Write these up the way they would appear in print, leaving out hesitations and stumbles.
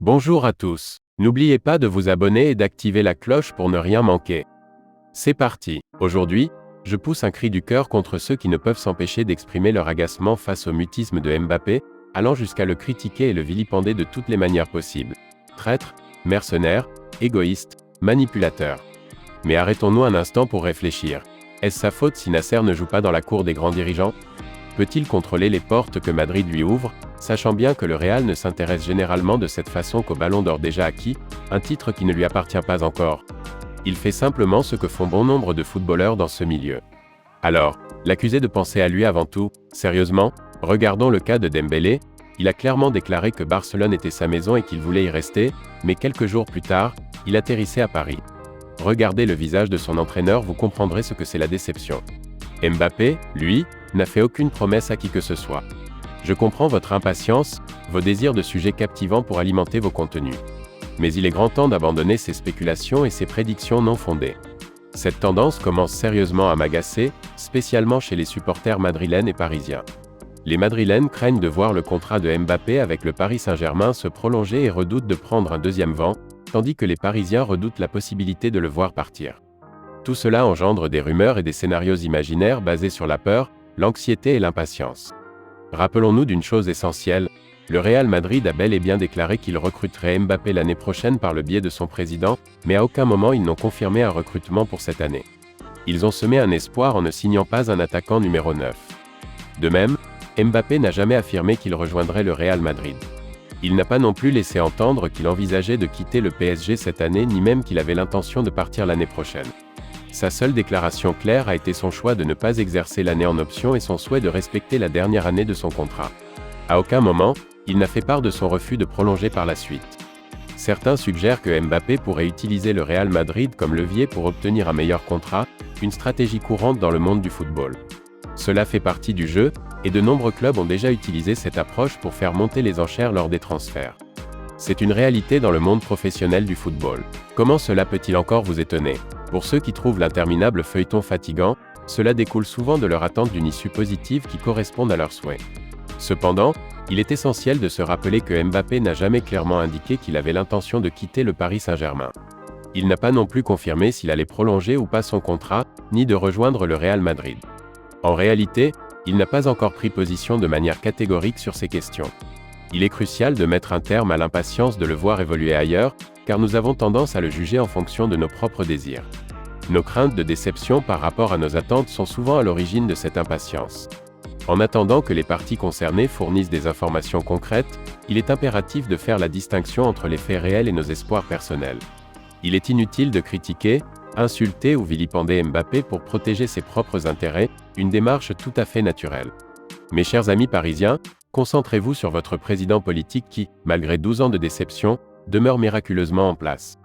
Bonjour à tous. N'oubliez pas de vous abonner et d'activer la cloche pour ne rien manquer. C'est parti. Aujourd'hui, je pousse un cri du cœur contre ceux qui ne peuvent s'empêcher d'exprimer leur agacement face au mutisme de Mbappé, allant jusqu'à le critiquer et le vilipender de toutes les manières possibles. Traître, mercenaire, égoïste, manipulateur. Mais arrêtons-nous un instant pour réfléchir. Est-ce sa faute si Nasser ne joue pas dans la cour des grands dirigeants? Peut-il contrôler les portes que Madrid lui ouvre, sachant bien que le Real ne s'intéresse généralement de cette façon qu'au Ballon d'Or déjà acquis, un titre qui ne lui appartient pas encore? Il fait simplement ce que font bon nombre de footballeurs dans ce milieu. Alors, l'accuser de penser à lui avant tout, sérieusement? Regardons le cas de Dembélé. Il a clairement déclaré que Barcelone était sa maison et qu'il voulait y rester, mais quelques jours plus tard, il atterrissait à Paris. Regardez le visage de son entraîneur, vous comprendrez ce que c'est la déception. Mbappé, lui, n'a fait aucune promesse à qui que ce soit. Je comprends votre impatience, vos désirs de sujets captivants pour alimenter vos contenus. Mais il est grand temps d'abandonner ces spéculations et ces prédictions non fondées. Cette tendance commence sérieusement à m'agacer, spécialement chez les supporters madrilènes et parisiens. Les madrilènes craignent de voir le contrat de Mbappé avec le Paris Saint-Germain se prolonger et redoutent de prendre un deuxième vent, tandis que les Parisiens redoutent la possibilité de le voir partir. Tout cela engendre des rumeurs et des scénarios imaginaires basés sur la peur, l'anxiété et l'impatience. Rappelons-nous d'une chose essentielle, le Real Madrid a bel et bien déclaré qu'il recruterait Mbappé l'année prochaine par le biais de son président, mais à aucun moment ils n'ont confirmé un recrutement pour cette année. Ils ont semé un espoir en ne signant pas un attaquant numéro 9. De même, Mbappé n'a jamais affirmé qu'il rejoindrait le Real Madrid. Il n'a pas non plus laissé entendre qu'il envisageait de quitter le PSG cette année ni même qu'il avait l'intention de partir l'année prochaine. Sa seule déclaration claire a été son choix de ne pas exercer l'année en option et son souhait de respecter la dernière année de son contrat. À aucun moment, il n'a fait part de son refus de prolonger par la suite. Certains suggèrent que Mbappé pourrait utiliser le Real Madrid comme levier pour obtenir un meilleur contrat, une stratégie courante dans le monde du football. Cela fait partie du jeu, et de nombreux clubs ont déjà utilisé cette approche pour faire monter les enchères lors des transferts. C'est une réalité dans le monde professionnel du football. Comment cela peut-il encore vous étonner? Pour ceux qui trouvent l'interminable feuilleton fatigant, cela découle souvent de leur attente d'une issue positive qui corresponde à leurs souhaits. Cependant, il est essentiel de se rappeler que Mbappé n'a jamais clairement indiqué qu'il avait l'intention de quitter le Paris Saint-Germain. Il n'a pas non plus confirmé s'il allait prolonger ou pas son contrat, ni de rejoindre le Real Madrid. En réalité, il n'a pas encore pris position de manière catégorique sur ces questions. Il est crucial de mettre un terme à l'impatience de le voir évoluer ailleurs, car nous avons tendance à le juger en fonction de nos propres désirs. Nos craintes de déception par rapport à nos attentes sont souvent à l'origine de cette impatience. En attendant que les parties concernées fournissent des informations concrètes, il est impératif de faire la distinction entre les faits réels et nos espoirs personnels. Il est inutile de critiquer, insulter ou vilipender Mbappé pour protéger ses propres intérêts, une démarche tout à fait naturelle. Mes chers amis parisiens, concentrez-vous sur votre président politique qui, malgré 12 ans de déception, demeure miraculeusement en place.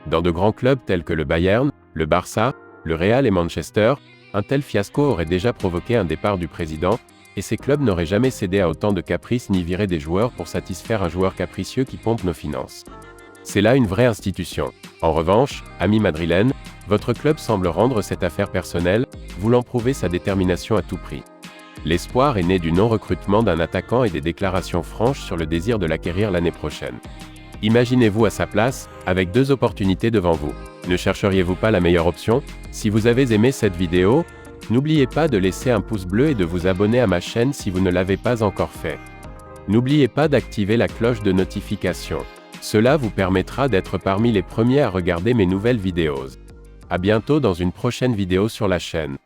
Dans de grands clubs tels que le Bayern, le Barça, le Real et Manchester, un tel fiasco aurait déjà provoqué un départ du président, et ces clubs n'auraient jamais cédé à autant de caprices ni viré des joueurs pour satisfaire un joueur capricieux qui pompe nos finances. C'est là une vraie institution. En revanche, amis madrilènes, votre club semble rendre cette affaire personnelle, voulant prouver sa détermination à tout prix. L'espoir est né du non-recrutement d'un attaquant et des déclarations franches sur le désir de l'acquérir l'année prochaine. Imaginez-vous à sa place, avec deux opportunités devant vous. Ne chercheriez-vous pas la meilleure option? Si vous avez aimé cette vidéo, n'oubliez pas de laisser un pouce bleu et de vous abonner à ma chaîne si vous ne l'avez pas encore fait. N'oubliez pas d'activer la cloche de notification. Cela vous permettra d'être parmi les premiers à regarder mes nouvelles vidéos. À bientôt dans une prochaine vidéo sur la chaîne.